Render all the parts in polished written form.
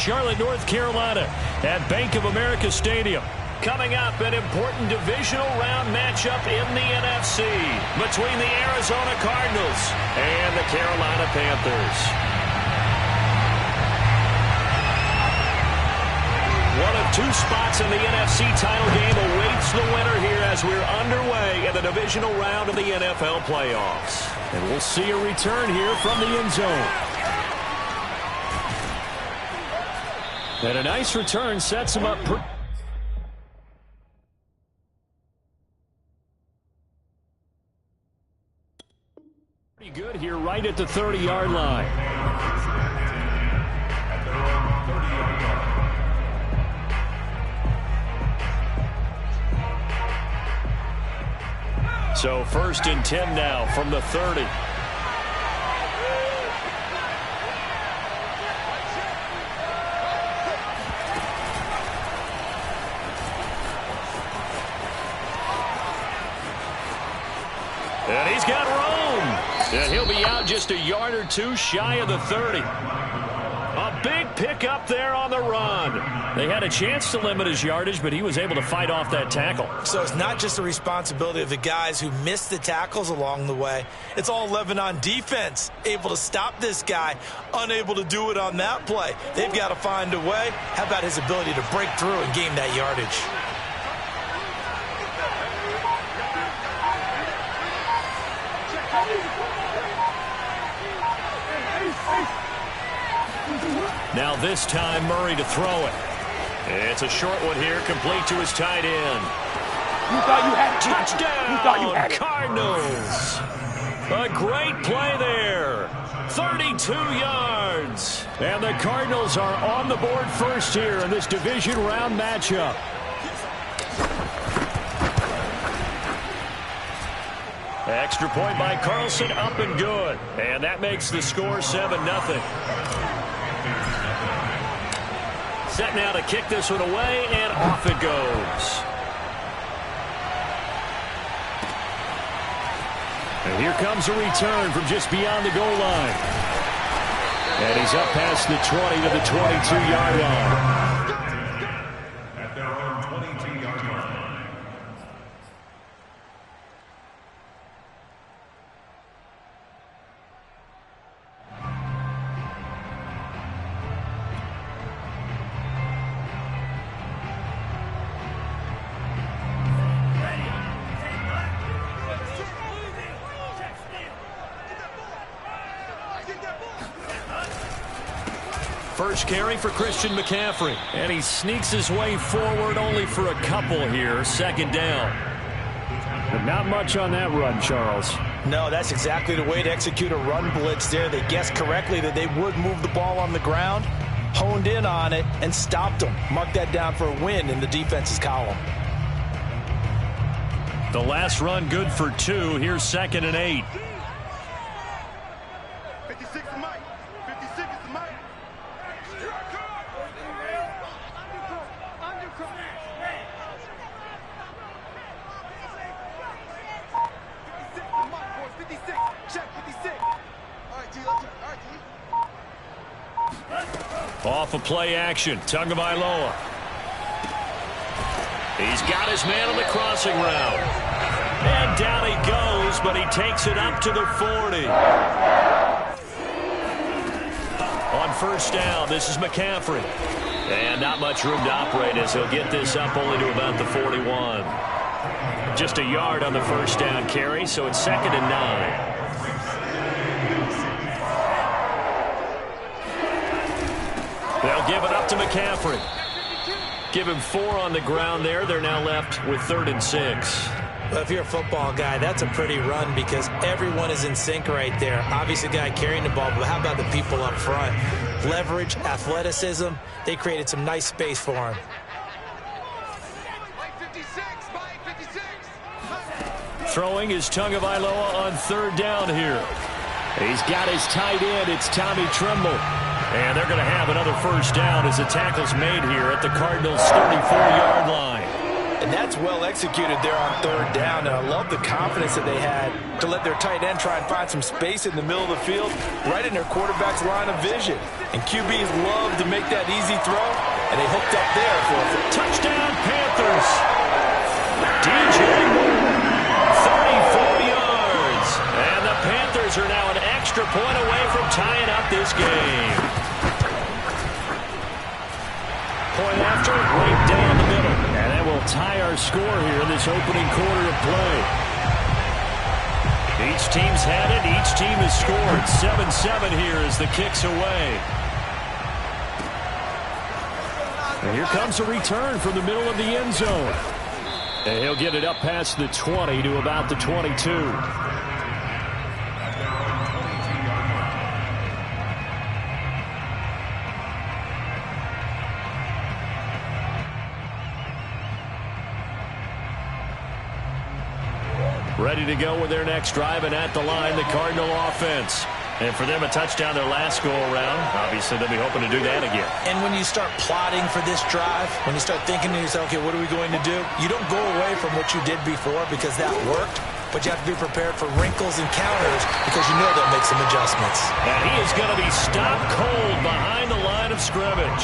Charlotte, North Carolina at Bank of America Stadium. Coming up, an important divisional round matchup in the NFC between the Arizona Cardinals and the Carolina Panthers. One of two spots in the NFC title game awaits the winner here as we're underway in the divisional round of the NFL playoffs. And we'll see a return here from the end zone. And a nice return sets him up pretty good here right at the 30-yard line. So 1st and 10 now from the 30. And he's got room. And he'll be out just a yard or two shy of the 30. A big pickup there on the run. They had a chance to limit his yardage, but he was able to fight off that tackle. So it's not just the responsibility of the guys who missed the tackles along the way. It's all 11 on defense, able to stop this guy, unable to do it on that play. They've got to find a way. How about his ability to break through and gain that yardage? Now this time Murray to throw it. It's a short one here, complete to his tight end. You thought you had it. Touchdown, you thought you had it. Cardinals. A great play there. 32 yards. And the Cardinals are on the board first here in this division round matchup. Extra point by Carlson, up and good. And that makes the score 7-0. Set now to kick this one away, and off it goes. And here comes a return from just beyond the goal line. And he's up past the 20 to the 22-yard line. At their own 22-yard line. First carry for Christian McCaffrey. And he sneaks his way forward only for a couple here. 2nd down. But not much on that run, Charles. No, that's exactly the way to execute a run blitz there. They guessed correctly that they would move the ball on the ground, honed in on it, and stopped them. Mark that down for a win in the defense's column. The last run good for 2. Here's 2nd and 8. 56 is Mike. 56 is Mike. Off a play action. Tagovailoa. He's got his man on the crossing route. And down he goes, but he takes it up to the 40. On 1st down, this is McCaffrey. And not much room to operate as he'll get this up only to about the 41. Just a yard on the 1st down carry, so it's 2nd and 9. They'll give it up to McCaffrey. Give him 4 on the ground there. They're now left with 3rd and 6. Well, if you're a football guy, that's a pretty run because everyone is in sync right there. Obviously, the guy carrying the ball, but how about the people up front? Leverage, athleticism. They created some nice space for him. Throwing is Tagovailoa on 3rd down here. He's got his tight end. It's Tommy Tremble. And they're going to have another 1st down as the tackle's made here at the Cardinals' 34-yard line. And that's well executed there on third down. And I love the confidence that they had to let their tight end try and find some space in the middle of the field, right in their quarterback's line of vision. And QBs love to make that easy throw, and they hooked up there for a touchdown Panthers. DJ Moore, 34 yards. And the Panthers are now an extra point away from tying up this game. Point after, right down the middle. And that will tie our score here in this opening quarter of play. Each team's had it. Each team has scored. 7-7 here as the kick's away. And here comes a return from the middle of the end zone. And he'll get it up past the 20 to about the 22. Ready to go with their next drive, and at the line, the Cardinal offense. And for them, a touchdown their last go-around. Obviously, they'll be hoping to do that again. And when you start plotting for this drive, when you start thinking to yourself, okay, what are we going to do? You don't go away from what you did before because that worked, but you have to be prepared for wrinkles and counters because you know they'll make some adjustments. And he is going to be stopped cold behind the line of scrimmage.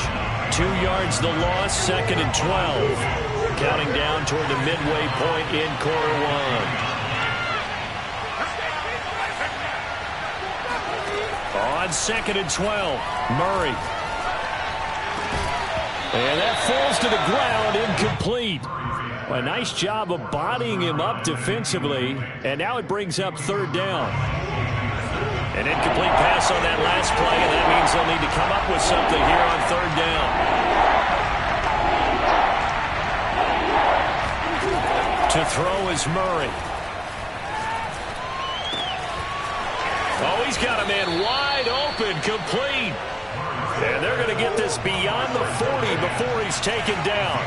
2 yards the loss, 2nd and 12. Counting down toward the midway point in quarter one. On 2nd and 12, Murray. And that falls to the ground, incomplete. A nice job of bodying him up defensively, and now it brings up 3rd down. An incomplete pass on that last play, and that means they'll need to come up with something here on 3rd down. To throw is Murray. Oh, he's got a man wide open, complete. And they're going to get this beyond the 40 before he's taken down.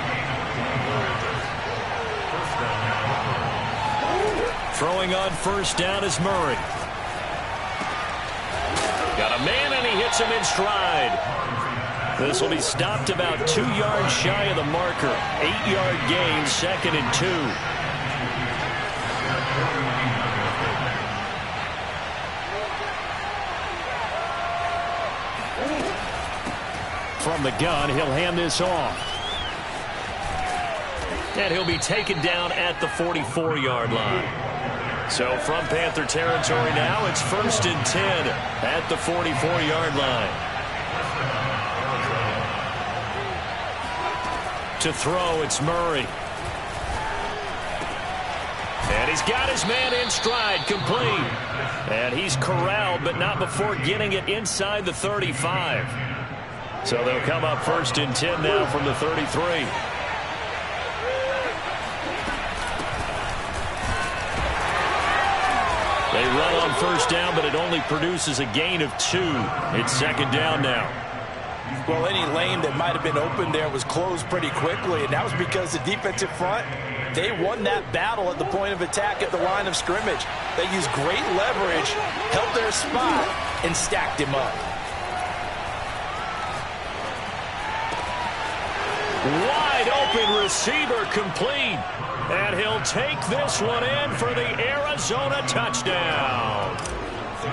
Throwing on 1st down is Murray. Got a man, and he hits him in stride. This will be stopped about 2 yards shy of the marker. 8-yard gain, 2nd and 2. From the gun, he'll hand this off. And he'll be taken down at the 44-yard line. So from Panther territory now, it's 1st and 10 at the 44-yard line. To throw, it's Murray. And he's got his man in stride, complete. And he's corralled, but not before getting it inside the 35. So they'll come up 1st and 10 now from the 33. They run on 1st down, but it only produces a gain of 2. It's 2nd down now. Well, any lane that might have been open there was closed pretty quickly, and that was because the defensive front, they won that battle at the point of attack at the line of scrimmage. They used great leverage, held their spot, and stacked him up. Wide open receiver, complete. And he'll take this one in for the Arizona touchdown.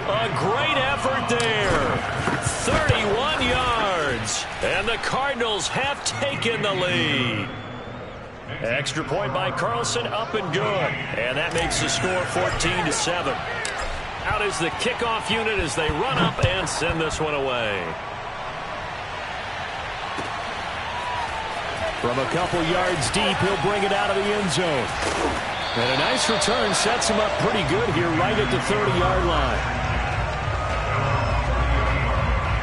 A great effort there. 31 yards. And the Cardinals have taken the lead. Extra point by Carlson, up and good. And that makes the score 14-7. Out is the kickoff unit as they run up and send this one away. From a couple yards deep, he'll bring it out of the end zone. And a nice return sets him up pretty good here right at the 30-yard line.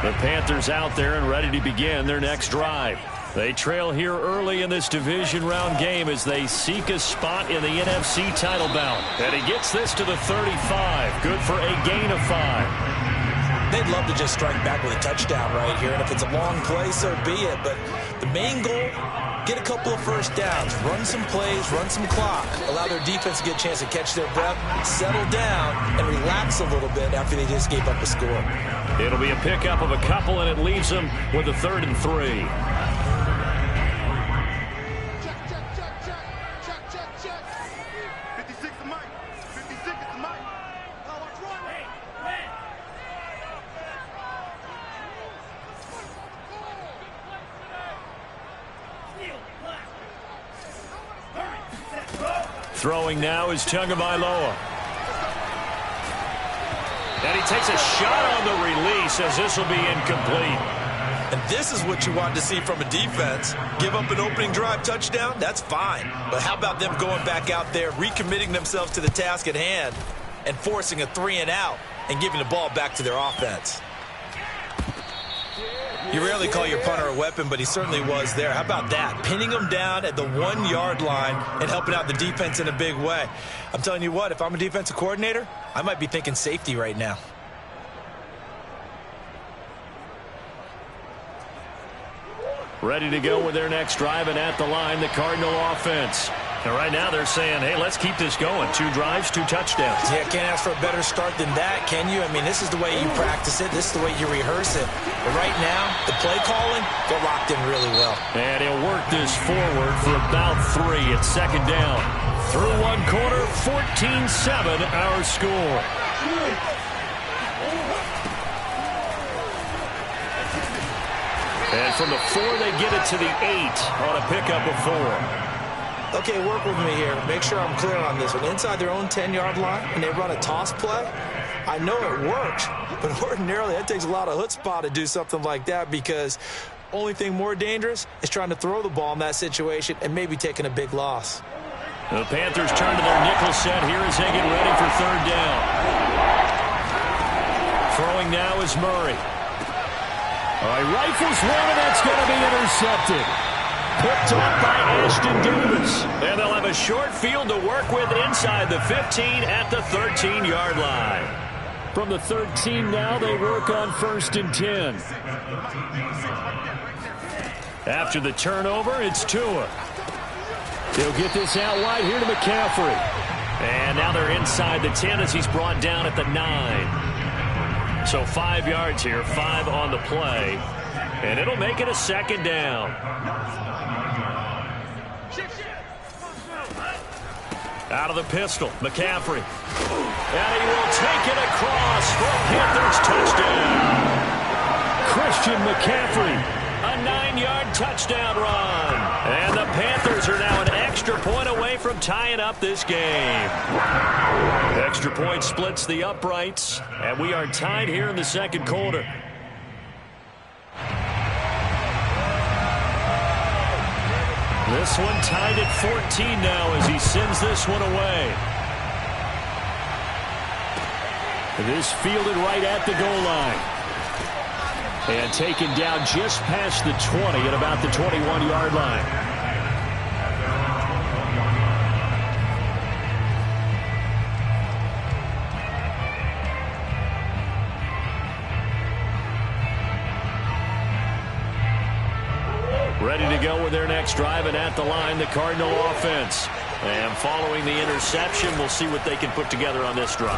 The Panthers out there and ready to begin their next drive. They trail here early in this division round game as they seek a spot in the NFC title bout. And he gets this to the 35. Good for a gain of 5. They'd love to just strike back with a touchdown right here. And if it's a long play, so be it. But the main goal, get a couple of 1st downs, run some plays, run some clock, allow their defense to get a chance to catch their breath, settle down, and relax a little bit after they just gave up a score. It'll be a pickup of a couple, and it leaves them with a 3rd and 3. Throwing now is Tagovailoa. And he takes a shot on the release as this will be incomplete. And this is what you want to see from a defense. Give up an opening drive touchdown, that's fine. But how about them going back out there, recommitting themselves to the task at hand, and forcing a 3-and-out and giving the ball back to their offense? You rarely call your punter a weapon, but he certainly was there. How about that? Pinning him down at the 1-yard line and helping out the defense in a big way. I'm telling you what, if I'm a defensive coordinator, I might be thinking safety right now. Ready to go with their next drive, and at the line, the Cardinal offense. And right now they're saying, hey, let's keep this going. 2 drives, 2 touchdowns. Yeah, can't ask for a better start than that, can you? I mean, this is the way you practice it. This is the way you rehearse it. But right now, the play calling, they're locked in really well. And he'll work this forward for about 3 at second down. Through 1 quarter, 14-7 our score. And from the 4, they get it to the 8 on a pickup of 4. Okay, work with me here. Make sure I'm clear on this one. Inside their own 10-yard line, and they run a toss play, I know it works, but ordinarily that takes a lot of chutzpah to do something like that, because only thing more dangerous is trying to throw the ball in that situation and maybe taking a big loss. The Panthers turn to their nickel set here as they get ready for 3rd down. Throwing now is Murray. All right, rifles one, and that's going to be intercepted. Picked up by Ashton Davis. And they'll have a short field to work with inside the 15 at the 13-yard line. From the 13 now, they work on 1st and 10. After the turnover, it's Tua. He'll get this out wide here to McCaffrey. And now they're inside the 10 as he's brought down at the 9. So 5 yards here, 5 on the play. And it'll make it a 2nd down. Out of the pistol, McCaffrey. And he will take it across for a Panthers touchdown. Christian McCaffrey, a 9-yard touchdown run. And the Panthers are now an extra point away from tying up this game. Extra point splits the uprights, and we are tied here in the 2nd quarter. This one tied at 14 now as he sends this one away. This fielded right at the goal line. And taken down just past the 20 at about the 21-yard line. Ready to go with their next drive, and at the line, the Cardinal offense. And following the interception, we'll see what they can put together on this drive.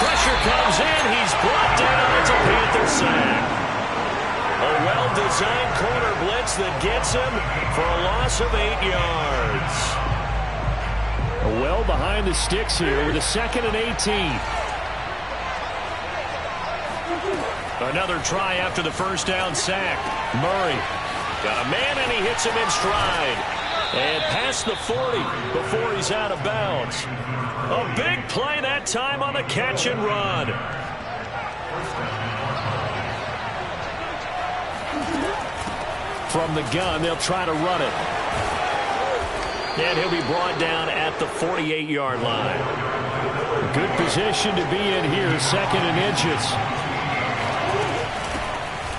Pressure comes in. He's brought down. It's a Panther sack. A well-designed corner blitz that gets him for a loss of 8 yards. Well behind the sticks here with a 2nd and 18. Another try after the first down sack. Murray. Got a man, and he hits him in stride. And past the 40 before he's out of bounds. A big play that time on the catch and run. From the gun, they'll try to run it. And he'll be brought down at the 48-yard line. Good position to be in here, 2nd and inches.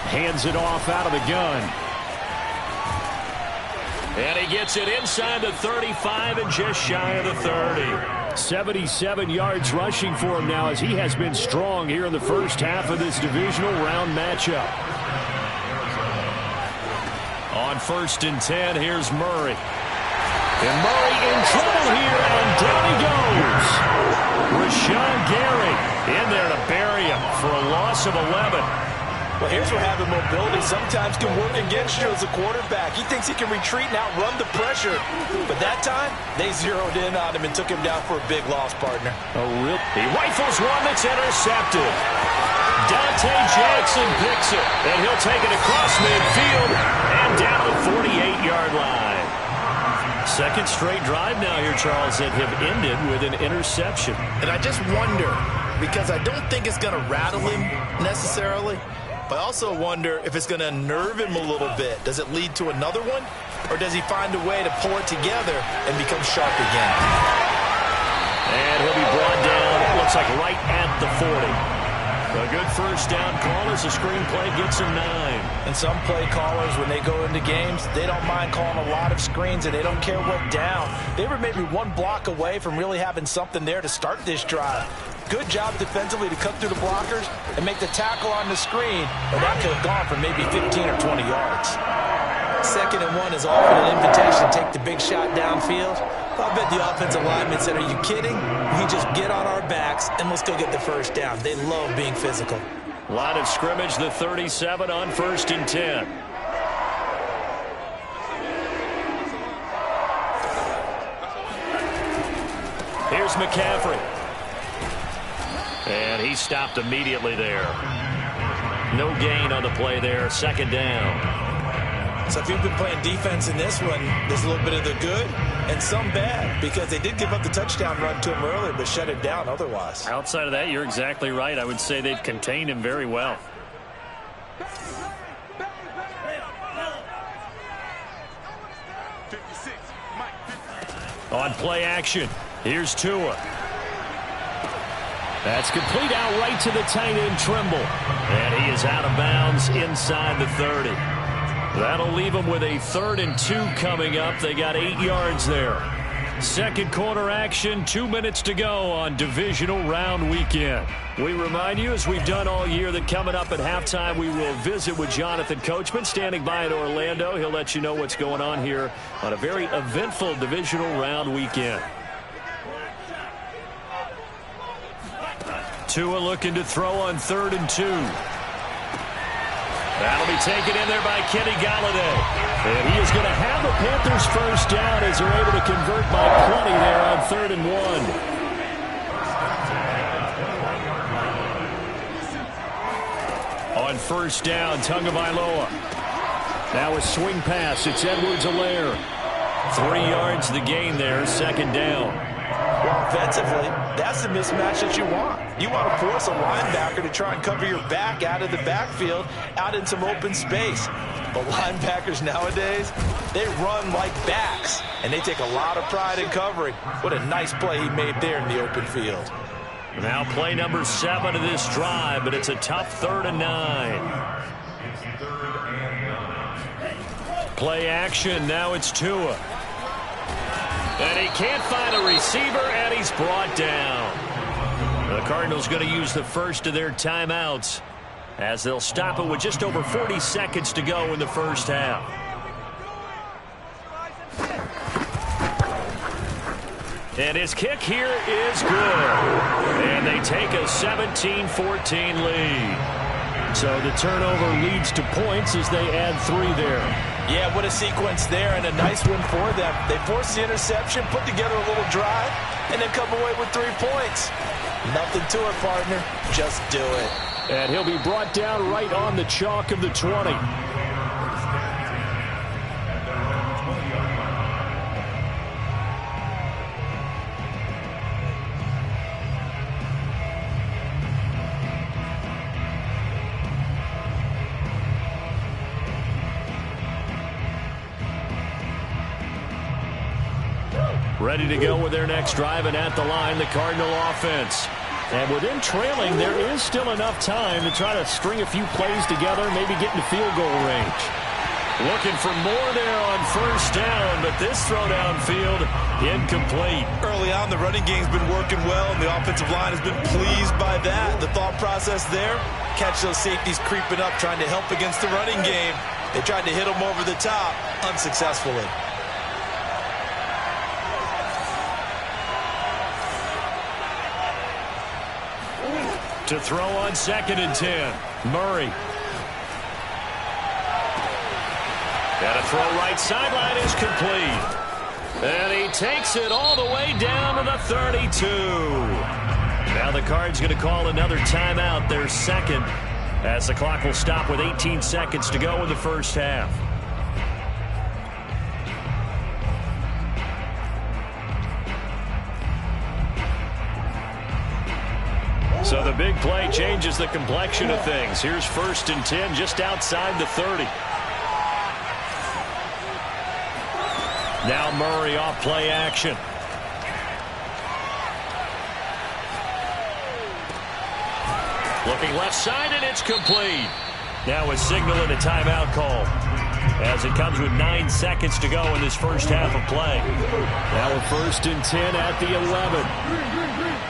Hands it off out of the gun. And he gets it inside the 35 and just shy of the 30. 77 yards rushing for him now as he has been strong here in the first half of this divisional round matchup. On 1st and 10, here's Murray. And Murray in trouble here, and down he goes. Rashawn Gary in there to bury him for a loss of 11. Well, here's where having mobility sometimes can work against you as a quarterback. He thinks he can retreat and outrun the pressure. But that time, they zeroed in on him and took him down for a big loss, partner. He rifles one that's intercepted. Dante Jackson picks it, and he'll take it across midfield and down the 48-yard line. 2nd straight drive now here, Charles, that have ended with an interception. And I just wonder, because I don't think it's going to rattle him necessarily, but I also wonder if it's going to unnerve him a little bit. Does it lead to another one? Or does he find a way to pull it together and become sharp again? And he'll be brought down, it looks like right at the 40. A good first down call as the screenplay gets him 9. And some play callers, when they go into games, they don't mind calling a lot of screens, and they don't care what down. They were maybe one block away from really having something there to start this drive. Good job defensively to cut through the blockers and make the tackle on the screen, or that could have gone for maybe 15 or 20 yards. 2nd and 1 is often an invitation to take the big shot downfield. I bet the offensive lineman said, are you kidding? We just get on our backs and let's go get the first down. They love being physical. Line of scrimmage, the 37 on 1st and 10. Here's McCaffrey. And he stopped immediately there. No gain on the play there, 2nd down. So if you've been playing defense in this one, there's a little bit of the good and some bad, because they did give up the touchdown run to him earlier, but shut it down otherwise. Outside of that, you're exactly right. I would say they've contained him very well. On play action, here's Tua. That's complete out right to the tight end, Trimble. And he is out of bounds inside the 30. That'll leave them with a 3rd and 2 coming up. They got 8 yards there. 2nd quarter action, 2 minutes to go on divisional round weekend. We remind you, as we've done all year, that coming up at halftime, we will visit with Jonathan Coachman, standing by in Orlando. He'll let you know what's going on here on a very eventful divisional round weekend. Tua looking to throw on 3rd and 2. That'll be taken in there by Kenny Galladay. And he is going to have the Panthers first down as they're able to convert by plenty there on 3rd and 1. On first down, Tagovailoa. Now a swing pass. It's Edwards-Helaire. 3 yards the gain there, 2nd down. Well, offensively, that's the mismatch that you want. You want to force a linebacker to try and cover your back out of the backfield, out in some open space. But linebackers nowadays, they run like backs, and they take a lot of pride in covering. What a nice play he made there in the open field. Now play number 7 of this drive, but it's a tough 3rd and 9. Play action, now it's Tua. And he can't find a receiver, and he's brought down. The Cardinals going to use the first of their timeouts as they'll stop it with just over 40 seconds to go in the first half. And his kick here is good. And they take a 17-14 lead. So the turnover leads to points as they add 3 there. Yeah, what a sequence there, and a nice win for them. They forced the interception, put together a little drive, and then come away with 3 points. Nothing to it, partner. Just do it. And he'll be brought down right on the chalk of the 20. Ready to go with their next drive, and at the line, the Cardinal offense. And with them trailing, there is still enough time to try to string a few plays together, maybe get into field goal range. Looking for more there on first down, but this throw downfield incomplete. Early on, the running game's been working well, and the offensive line has been pleased by that. The thought process there, catch those safeties creeping up, trying to help against the running game. They tried to hit them over the top, unsuccessfully. To throw on 2nd and 10. Murray. And a throw right sideline is complete. And he takes it all the way down to the 32. Now the Cards going to call another timeout, their 2nd, as the clock will stop with 18 seconds to go in the first half. So the big play changes the complexion of things. Here's 1st and 10 just outside the 30. Now Murray off play action. Looking left side, and it's complete. Now a signal and a timeout call as it comes with 9 seconds to go in this first half of play. Now a 1st and 10 at the 11.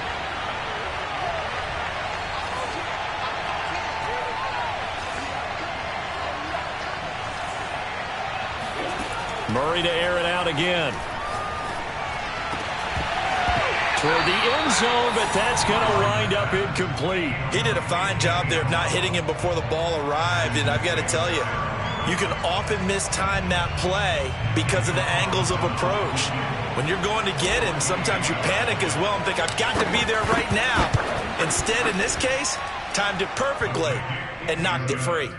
Murray to air it out again. Toward the end zone, but that's going to wind up incomplete. He did a fine job there of not hitting him before the ball arrived, and I've got to tell you, you can often mistime that play because of the angles of approach. When you're going to get him, sometimes you panic as well and think, I've got to be there right now. Instead, in this case, timed it perfectly and knocked it free.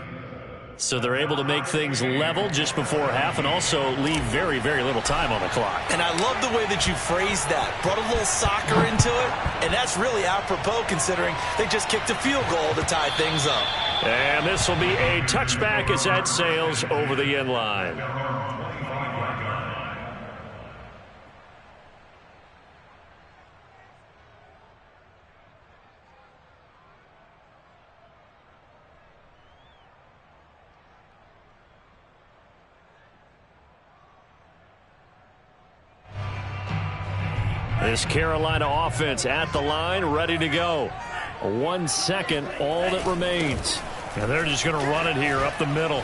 So they're able to make things level just before half and also leave very, very little time on the clock. And I love the way that you phrased that. Brought a little soccer into it, and that's really apropos considering they just kicked a field goal to tie things up. And this will be a touchback as that sails over the end line. This Carolina offense at the line, ready to go. 1 second, all that remains. And they're just going to run it here up the middle.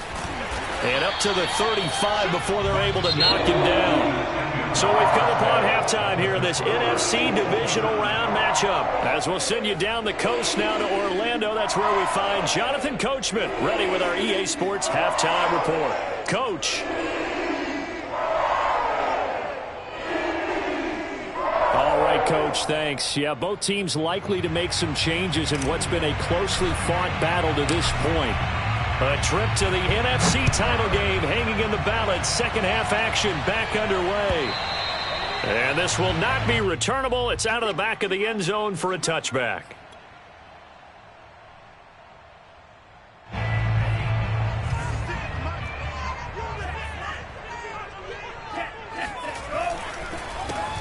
And up to the 35 before they're able to knock him down. So we've come upon halftime here in this NFC divisional round matchup. As we'll send you down the coast now to Orlando, that's where we find Jonathan Coachman, ready with our EA Sports halftime report. Coach. Coach, thanks. Yeah, both teams likely to make some changes in what's been a closely fought battle to this point. A trip to the NFC title game hanging in the balance. Second half action back underway. And this will not be returnable. It's out of the back of the end zone for a touchback.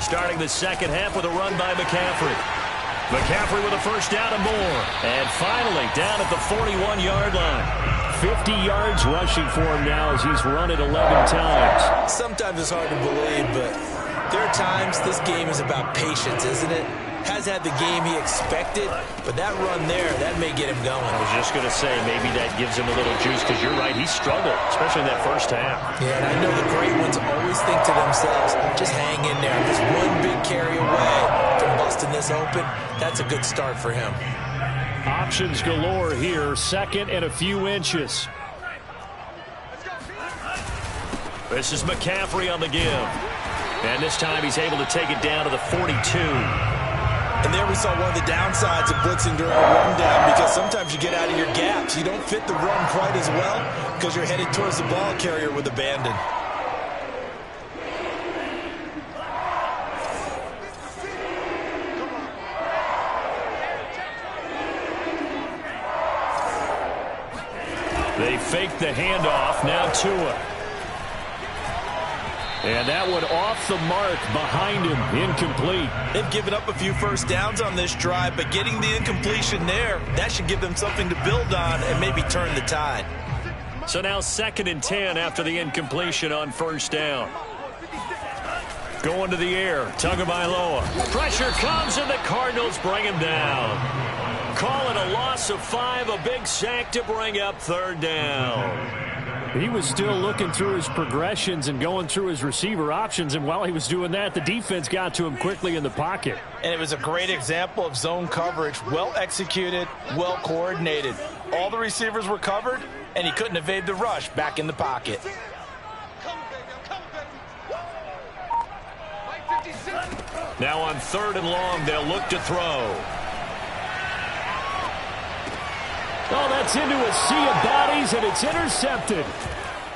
Starting the second half with a run by McCaffrey. McCaffrey with a first down and more. And finally down at the 41-yard line. 50 yards rushing for him now as he's run it 11 times. Sometimes it's hard to believe, but there are times this game is about patience, isn't it? Has had the game he expected, but that run there, that may get him going. I was just going to say, maybe that gives him a little juice, because you're right, he struggled, especially in that first half. Yeah, and I know the great ones always think to themselves, just hang in there. Just one big carry away from busting this open. That's a good start for him. Options galore here, second and a few inches. This is McCaffrey on the give. And this time he's able to take it down to the 42. And there we saw one of the downsides of blitzing during a run down, because sometimes you get out of your gaps. You don't fit the run quite as well because you're headed towards the ball carrier with abandon. They fake the handoff, now Tua. And that one off the mark behind him, incomplete. They've given up a few first downs on this drive, but getting the incompletion there, that should give them something to build on and maybe turn the tide. So now 2nd and 10 after the incompletion on first down. Going to the air, Tagovailoa. Pressure comes and the Cardinals bring him down. Call it a loss of 5, a big sack to bring up 3rd down. He was still looking through his progressions and going through his receiver options, and while he was doing that, the defense got to him quickly in the pocket. And it was a great example of zone coverage, well executed, well coordinated. All the receivers were covered, and he couldn't evade the rush back in the pocket. Now on 3rd and long, they'll look to throw. Oh, that's into a sea of bodies, and it's intercepted.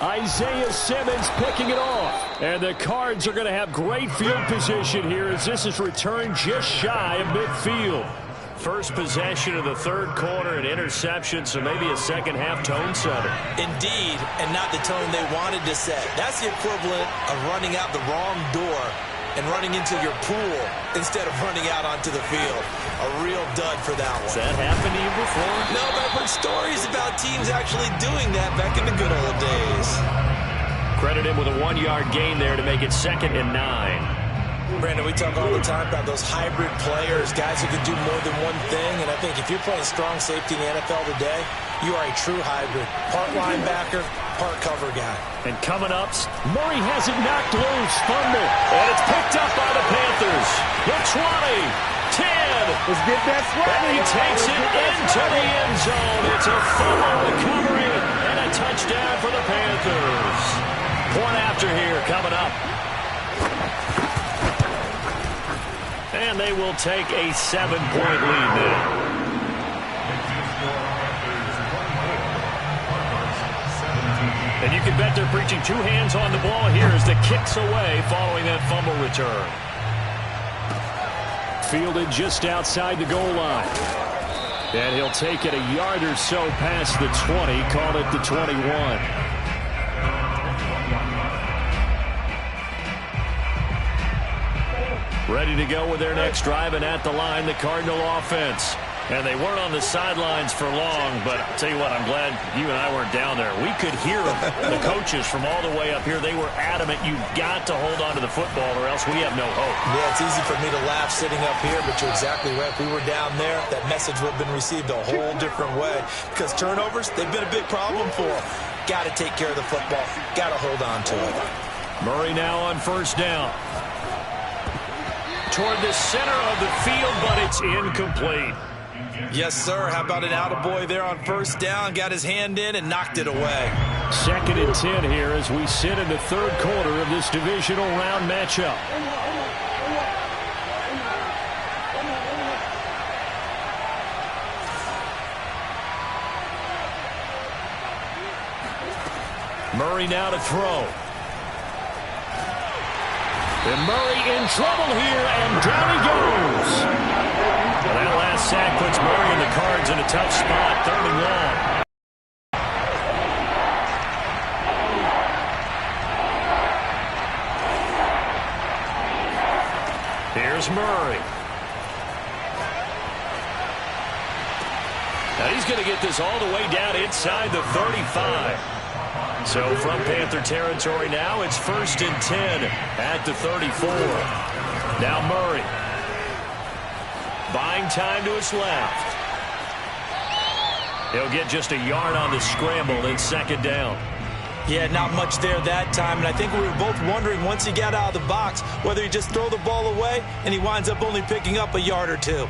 Isaiah Simmons picking it off. And the Cards are going to have great field position here as this is returned just shy of midfield. First possession of the third quarter, an interception, so maybe a second-half tone setter. Indeed, and not the tone they wanted to set. That's the equivalent of running out the wrong door and running into your pool instead of running out onto the field. A real dud for that one. Has that happened to you before? No, but I've heard stories about teams actually doing that back in the good old days. Credit him with a 1-yard gain there to make it 2nd and 9. Brandon, we talk all the time about those hybrid players, guys who can do more than one thing, and I think if you're playing strong safety in the NFL today, you are a true hybrid. Part linebacker, part cover guy. And coming up, Murray has it knocked loose, fumble, and it's picked up by the Panthers. The 20, 10. Let's get that swag. And he takes it into the end zone. It's a fumble recovery and a touchdown for the Panthers. Point after here coming up. And they will take a 7-point lead now. And you can bet they're preaching 2 hands on the ball here as the kick's away following that fumble return. Fielded just outside the goal line. And he'll take it a yard or so past the 20, call it the 21. Ready to go with their next drive, and at the line, the Cardinal offense. And they weren't on the sidelines for long, but I'll tell you what, I'm glad you and I weren't down there. We could hear the coaches from all the way up here. They were adamant, you've got to hold on to the football or else we have no hope. Yeah, it's easy for me to laugh sitting up here, but you're exactly right. If we were down there, that message would have been received a whole different way. Because turnovers, they've been a big problem for them. Got to take care of the football. Got to hold on to it. Murray now on first down. Toward the center of the field, but it's incomplete. Yes, sir. How about an attaboy there on first down? Got his hand in and knocked it away. 2nd and 10 here as we sit in the third quarter of this divisional round matchup. Murray now to throw. And Murray in trouble here, and down he goes. Well, that last sack puts Murray and the Cards in a tough spot, 3rd and long. Here's Murray. Now he's going to get this all the way down inside the 35. So from Panther territory now, it's 1st and 10 at the 34. Now Murray. Buying time to his left. He'll get just a yard on the scramble in 2nd down. Yeah, not much there that time, and I think we were both wondering once he got out of the box whether he just throw the ball away and he winds up only picking up a yard or 2.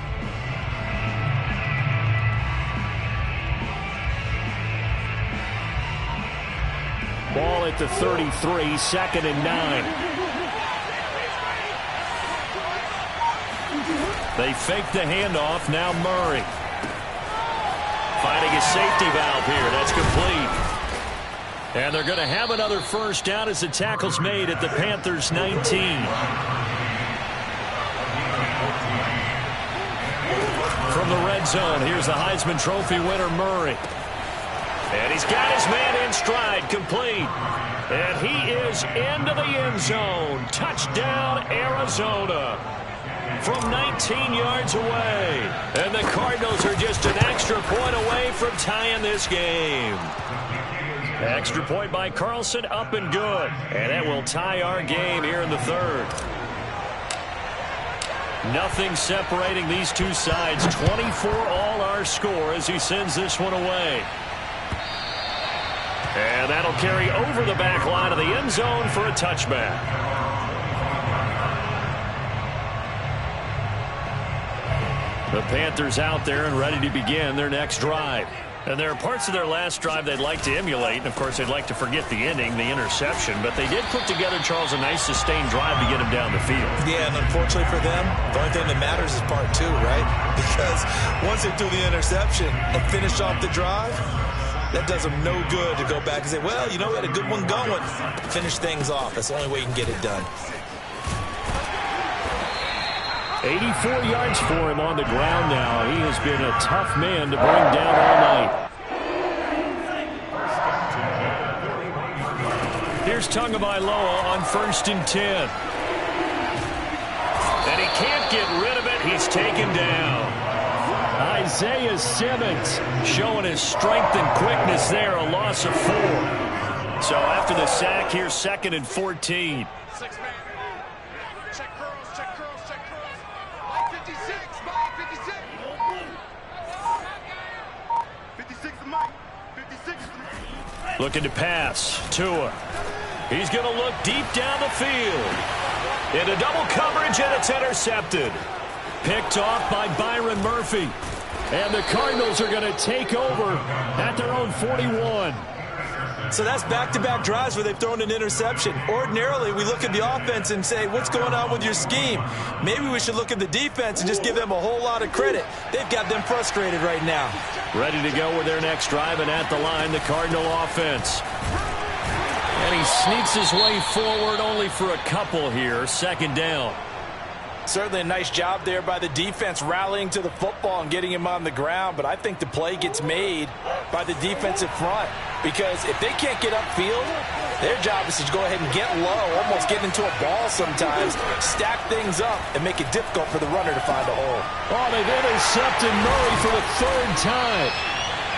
Ball at the 33, 2nd and 9. They fake the handoff, now Murray. Finding a safety valve here, that's complete. And they're going to have another first down as the tackle's made at the Panthers' 19. From the red zone, here's the Heisman Trophy winner, Murray. And he's got his man in stride, complete. And he is into the end zone. Touchdown, Arizona. From 19 yards away. And the Cardinals are just an extra point away from tying this game. Extra point by Carlson, up and good. And that will tie our game here in the 3rd. Nothing separating these two sides. 24 all our score as he sends this one away. And that'll carry over the back line of the end zone for a touchback. The Panthers out there and ready to begin their next drive. And there are parts of their last drive they'd like to emulate. And, of course, they'd like to forget the ending, the interception. But they did put together, Charles, a nice sustained drive to get him down the field. Yeah, and unfortunately for them, the only thing that matters is part 2, right? Because once they do the interception and finish off the drive, that does them no good to go back and say, well, you know, we had a good one going. Finish things off. That's the only way you can get it done. 84 yards for him on the ground now. He has been a tough man to bring down all night. Here's Tagovailoa on 1st and 10. And he can't get rid of it. He's taken down. Isaiah Simmons showing his strength and quickness there. A loss of 4. So after the sack, here's 2nd and 14. 6 man. Check curls, check curls, check curls. Mike 56, Mike 56. 56 is Mike. 56 is Mike. Looking to pass. Tua. He's going to look deep down the field. Into double coverage, and it's intercepted. Picked off by Byron Murphy. And the Cardinals are going to take over at their own 41. So that's back-to-back drives where they've thrown an interception. Ordinarily, we look at the offense and say, what's going on with your scheme? Maybe we should look at the defense and just give them a whole lot of credit. They've got them frustrated right now. Ready to go with their next drive, and at the line, the Cardinal offense. And he sneaks his way forward only for a couple here. 2nd down. Certainly a nice job there by the defense rallying to the football and getting him on the ground, but I think the play gets made by the defensive front because if they can't get upfield, their job is to go ahead and get low, almost get into a ball sometimes, stack things up, and make it difficult for the runner to find a hole. Oh, they've intercepted Murray for the 3rd time.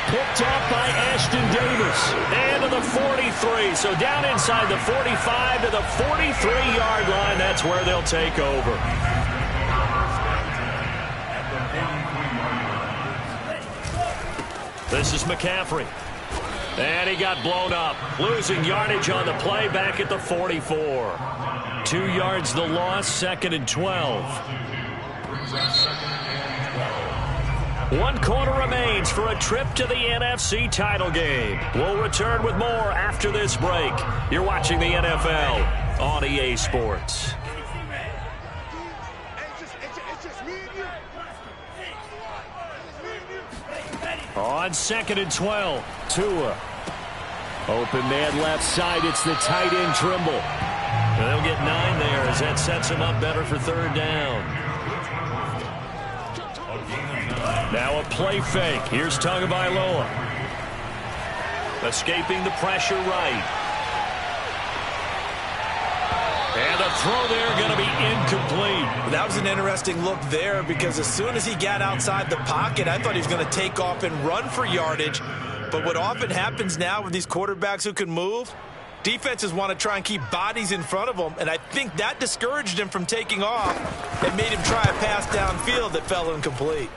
Picked off by Ashton Davis. And to the 43. So down inside the 45 to the 43-yard line. That's where they'll take over. This is McCaffrey. And he got blown up. Losing yardage on the play back at the 44. 2 yards the loss, 2nd and 12. 1 quarter remains for a trip to the NFC title game. We'll return with more after this break. You're watching the NFL on EA Sports. On 2nd and 12, Tua. Open man left side. It's the tight end Trimble. And they'll get 9 there as that sets him up better for 3rd down. Now a play fake. Here's Tagovailoa. Escaping the pressure right. And the throw there going to be incomplete. That was an interesting look there because as soon as he got outside the pocket, I thought he was going to take off and run for yardage. But what often happens now with these quarterbacks who can move, defenses want to try and keep bodies in front of them, and I think that discouraged him from taking off and made him try a pass downfield that fell incomplete.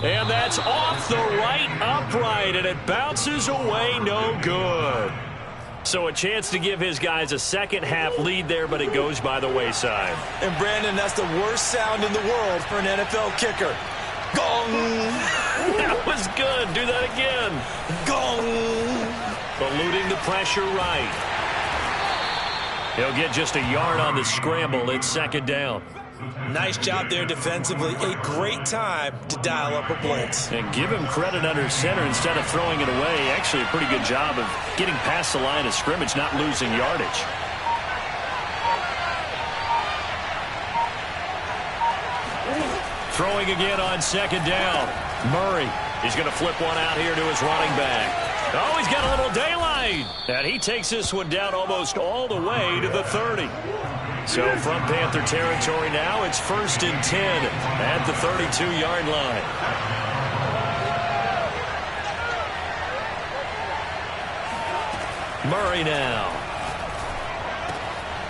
And that's off the right upright, and it bounces away no good. So a chance to give his guys a second-half lead there, but it goes by the wayside. And, Brandon, that's the worst sound in the world for an NFL kicker. Gong! That was good. Do that again. Gong! Eluding the pressure right. He'll get just a yard on the scramble. It's 2nd down. Nice job there defensively. A great time to dial up a blitz. And give him credit under center instead of throwing it away. Actually a pretty good job of getting past the line of scrimmage, not losing yardage. Throwing again on 2nd down. Murray is going to flip one out here to his running back. Oh, he's got a little daylight. And he takes this one down almost all the way to the 30. So from Panther territory now, it's 1st and 10 at the 32-yard line. Murray now.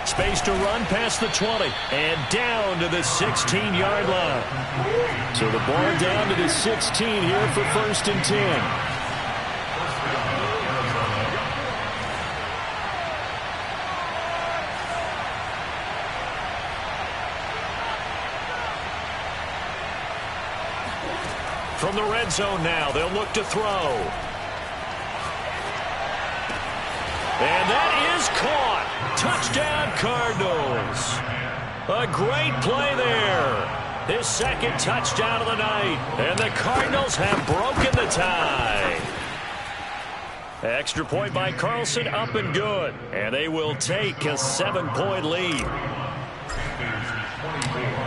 Space to run past the 20 and down to the 16-yard line. So the ball down to the 16 here for 1st and 10. From the red zone now, they'll look to throw. And that is caught. Touchdown, Cardinals. A great play there. His 2nd touchdown of the night. And the Cardinals have broken the tie. Extra point by Carlson, up and good. And they will take a 7-point lead.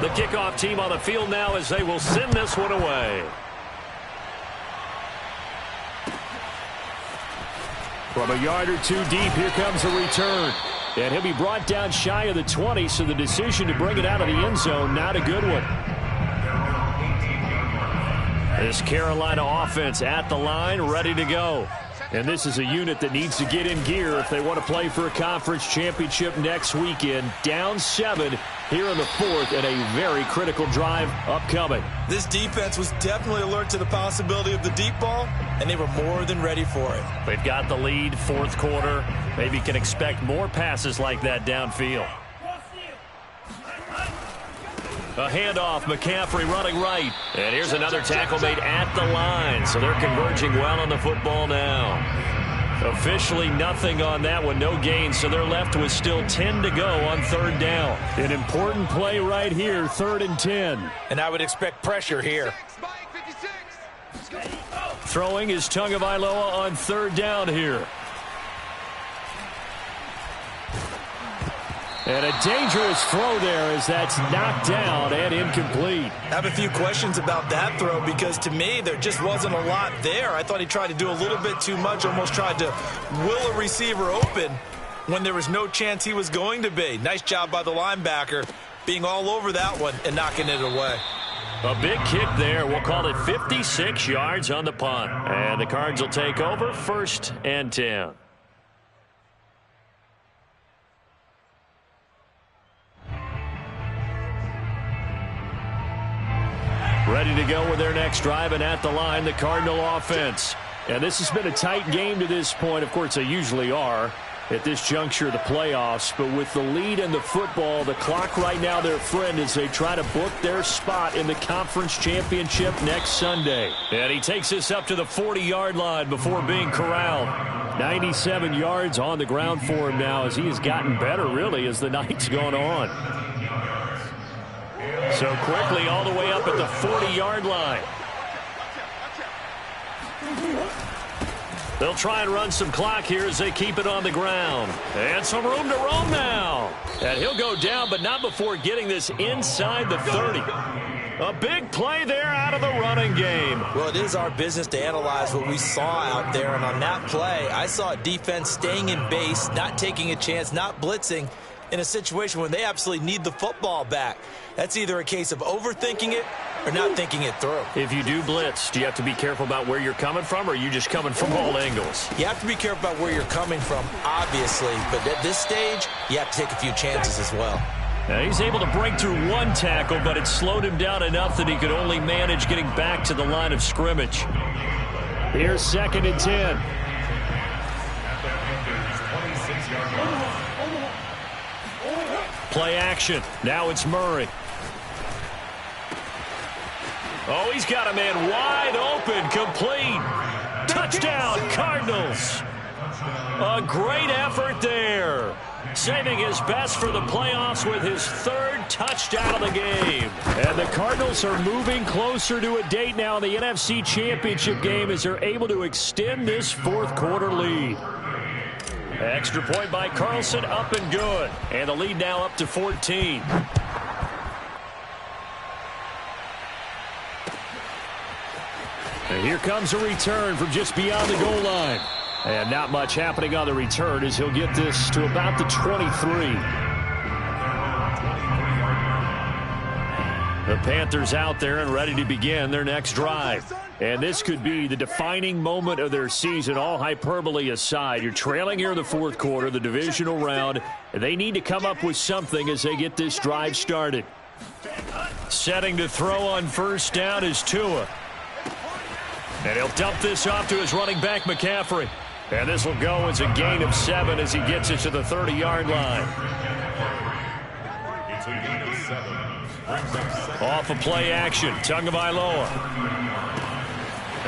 The kickoff team on the field now as they will send this one away. From a yard or two deep, here comes a return. And he'll be brought down shy of the 20, so the decision to bring it out of the end zone, not a good one. This Carolina offense at the line, ready to go. And this is a unit that needs to get in gear if they want to play for a conference championship next weekend. Down 7 here in the 4th, and a very critical drive upcoming. This defense was definitely alert to the possibility of the deep ball, and they were more than ready for it. They've got the lead, 4th quarter. Maybe can expect more passes like that downfield. A handoff, McCaffrey running right. And here's another tackle made at the line. So they're converging well on the football now. Officially nothing on that one, no gain. So they're left with still 10 to go on 3rd down. An important play right here, 3rd and 10. And I would expect pressure here. Throwing is Tagovailoa on 3rd down here. And a dangerous throw there as that's knocked down and incomplete. I have a few questions about that throw because to me there just wasn't a lot there. I thought he tried to do a little bit too much, almost tried to will a receiver open when there was no chance he was going to be. Nice job by the linebacker being all over that one and knocking it away. A big kick there. We'll call it 56 yards on the punt. And the Cards will take over, 1st and 10. Ready to go with their next drive, and at the line, the Cardinal offense. And this has been a tight game to this point. Of course, they usually are at this juncture of the playoffs. But with the lead in the football, the clock right now their friend as they try to book their spot in the conference championship next Sunday. And he takes this up to the 40-yard line before being corralled. 97 yards on the ground for him now as he has gotten better, really, as the night's gone on. So quickly all the way up at the 40-yard line. They'll try and run some clock here as they keep it on the ground. And some room to roam now. And he'll go down, but not before getting this inside the 30. A big play there out of the running game. Well, it is our business to analyze what we saw out there. And on that play, I saw a defense staying in base, not taking a chance, not blitzing in a situation when they absolutely need the football back. That's either a case of overthinking it or not thinking it through. If you do blitz, do you have to be careful about where you're coming from, or are you just coming from all angles? You have to be careful about where you're coming from, obviously. But at this stage, you have to take a few chances as well. Now he's able to break through one tackle, but it slowed him down enough that he could only manage getting back to the line of scrimmage. Here's 2nd and 10. Play action. Now it's Murray. Oh, he's got a man wide open, complete. Touchdown, Cardinals. A great effort there. Saving his best for the playoffs with his 3rd touchdown of the game. And the Cardinals are moving closer to a date now in the NFC Championship game as they're able to extend this 4th quarter lead. Extra point by Carlson, up and good. And the lead now up to 14. And here comes a return from just beyond the goal line. And not much happening on the return as he'll get this to about the 23. The Panthers out there and ready to begin their next drive. And this could be the defining moment of their season, all hyperbole aside. You're trailing here in the 4th quarter, the divisional round. And they need to come up with something as they get this drive started. Setting to throw on 1st down is Tua. And he'll dump this off to his running back, McCaffrey. And this will go as a gain of 7 as he gets it to the 30-yard line. It's a gain of 7. Off of play action, Tagovailoa.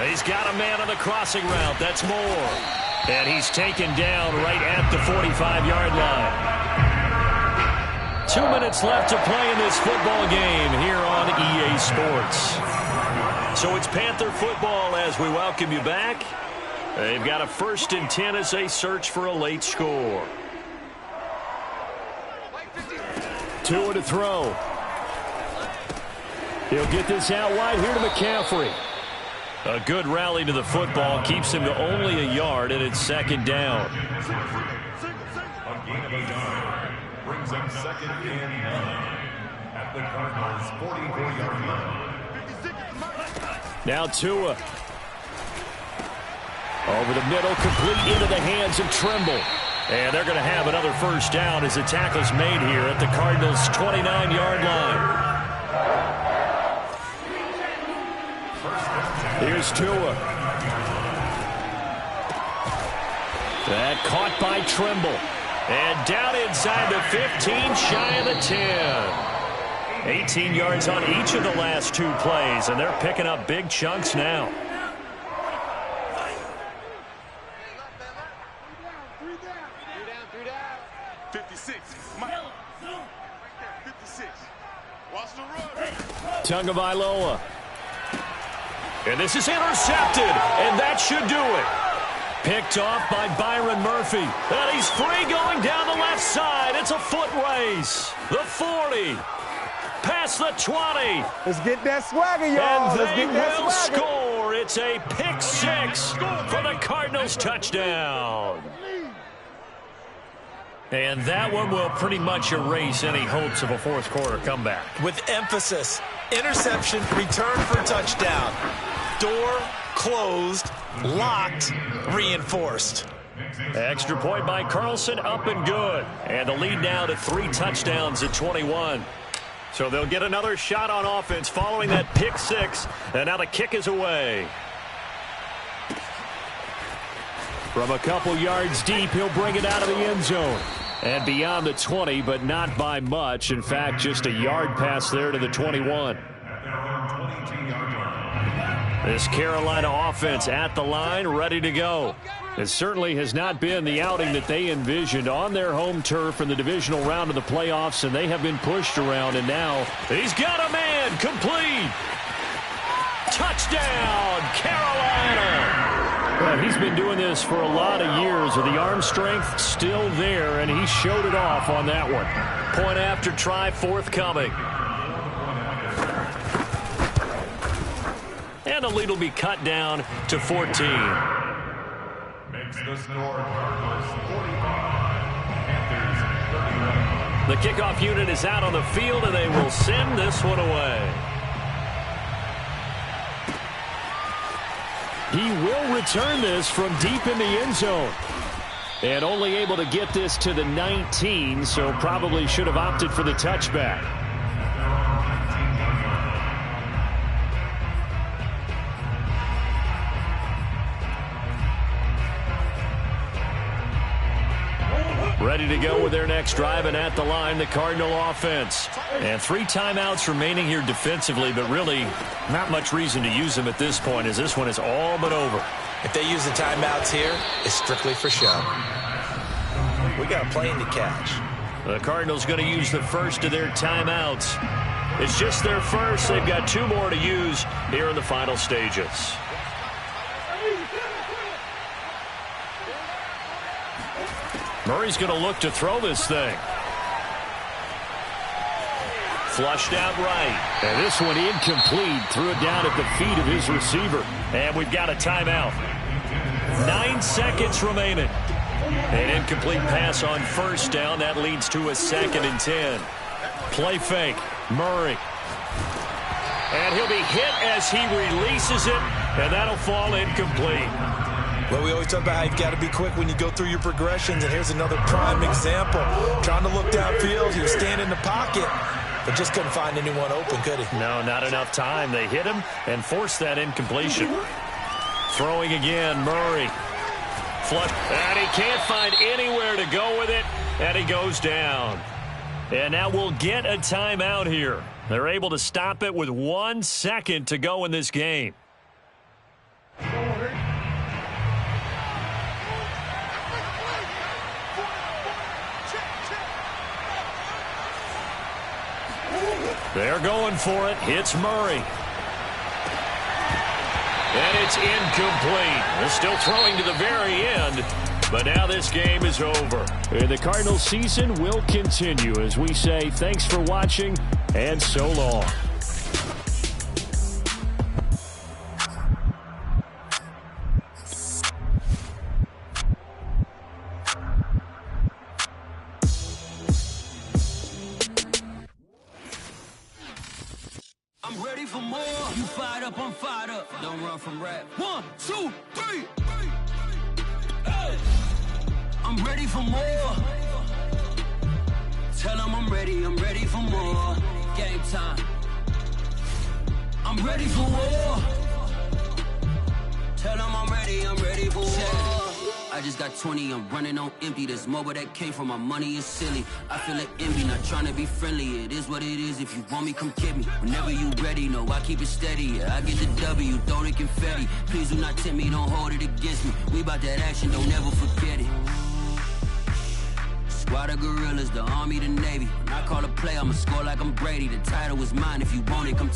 He's got a man on the crossing route. That's Moore. And he's taken down right at the 45-yard line. 2 minutes left to play in this football game here on EA Sports. So it's Panther football as we welcome you back. They've got a 1st and 10 as they search for a late score. Tua to throw. He'll get this out wide here to McCaffrey. A good rally to the football keeps him to only a yard, and it's second down. A gain of a yard brings up second and 9 at the Cardinals' 44-yard line. Now Tua. Over the middle, complete into the hands of Trimble. And they're going to have another first down as the tackle's made here at the Cardinals' 29-yard line. Here's Tua. That caught by Trimble. And down inside the 15, shy of the 10. 18 yards on each of the last 2 plays, and they're picking up big chunks now. Tagovailoa. And this is intercepted, and that should do it. Picked off by Byron Murphy. And he's free going down the left side. It's a foot race. The 40. Past the 20. Let's get that swagger, y'all. And Let's they get that will swagger. score. It's a pick 6 for the Cardinals touchdown. And that one will pretty much erase any hopes of a fourth quarter comeback. With emphasis, interception, return for touchdown. Door closed, locked, reinforced. Extra point by Carlson, up and good. And the lead now to 3 touchdowns at 21. So they'll get another shot on offense following that pick 6. And now the kick is away. From a couple yards deep, he'll bring it out of the end zone. And beyond the 20, but not by much. In fact, just a yard pass there to the 21. This Carolina offense at the line, ready to go. It certainly has not been the outing that they envisioned on their home turf in the divisional round of the playoffs, and they have been pushed around, and now he's got a man, complete. Touchdown, Carolina. Well, he's been doing this for a lot of years with the arm strength still there, and he showed it off on that one. Point after try forthcoming. And the lead will be cut down to 14. Makes the score Cardinals 45, Panthers 31. The kickoff unit is out on the field, and they will send this one away. He will return this from deep in the end zone. And only able to get this to the 19, so probably should have opted for the touchback. Ready to go with their next drive, and at the line, the Cardinal offense. And 3 timeouts remaining here defensively, but really not much reason to use them at this point, as this one is all but over. If they use the timeouts here, it's strictly for show. We got a plane to catch. The Cardinals going to use the first of their timeouts. It's just their first. They've got 2 more to use here in the final stages. Murray's going to look to throw this thing. Flushed out right. And this one incomplete. Threw it down at the feet of his receiver. And we've got a timeout. 9 seconds remaining. An incomplete pass on first down. That leads to a 2nd and 10. Play fake. Murray. And he'll be hit as he releases it. And that'll fall incomplete. Well, we always talk about how you've got to be quick when you go through your progressions, and here's another prime example. Trying to look downfield, he was standing in the pocket, but just couldn't find anyone open, could he? No, not enough time. They hit him and forced that incompletion. Throwing again, Murray. Flush, and he can't find anywhere to go with it, and he goes down. And now we'll get a timeout here. They're able to stop it with 1 second to go in this game. They're going for it. It's Murray. And it's incomplete. They're still throwing to the very end. But now this game is over. And the Cardinals season will continue as we say thanks for watching and so long. for more. You fired up, I'm fired up. Don't run from rap. 1, 2, 3. Hey. I'm ready for more. Tell them I'm ready for more. Game time. I'm ready for war. Tell them I'm ready for war. I just got 20, I'm running on empty. There's more where that came from, my money is silly. I feel it envy, not trying to be friendly. It is what it is, if you want me, come get me. Whenever you ready, no, I keep it steady. Yeah, I get the W, throw the confetti. Please do not tempt me, don't hold it against me. We about that action, don't ever forget it. Squad of gorillas, the army, the navy. When I call a play, I'ma score like I'm Brady. The title is mine, if you want it, come